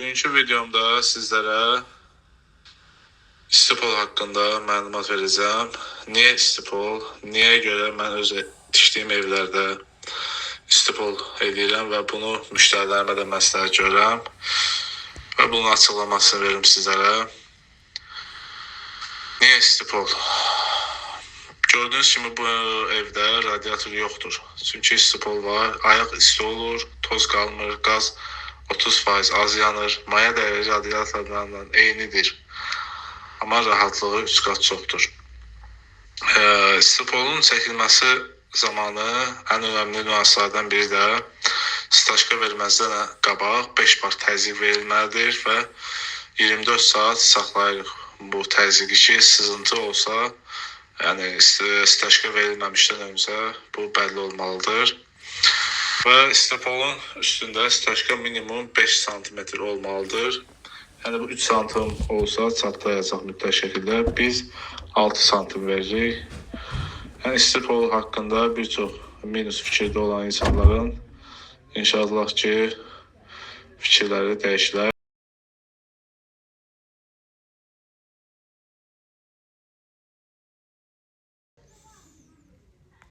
Bugünkü videomda sizlərə istipol haqqında məlumat verəcəm. Niyə istipol? Niyə görə mən öz tikdiyim evlərdə istipol edirəm və bunu müştərilərimə də məsləhət görürəm və bunun açıqlamasını verim sizlərə. Niyə istipol? Gördüyünüz kimi bu evdə radiator yoxdur. Çünki istipol var, ayaq isti olur, toz qalmır, qaz 30% az yanır. Maya dəyəri radiatorlarla eynidir. Amma rahatlığı 3 qat çoxdur. İstipolun çəkilməsi zamanı ən önəmli nüanslardan biri də staşka verməzdən qabaq 5 bar təzyiq verilməlidir və 24 saat saxlayırıq bu təzyiqi ki, sızıntı olsa, yəni staşka verilməmişdən öncə bu bəlli olmalıdır. Və istipolun üstündə staşka minimum 5 cm olmalıdır. Yəni bu 3 cm olsa çatlayacaq mütləq şəkildə. Biz 6 cm veririk. Yəni istipol haqqında bir çox minus fikirdə olan insanların inşallah ki fikirləri dəyişilər.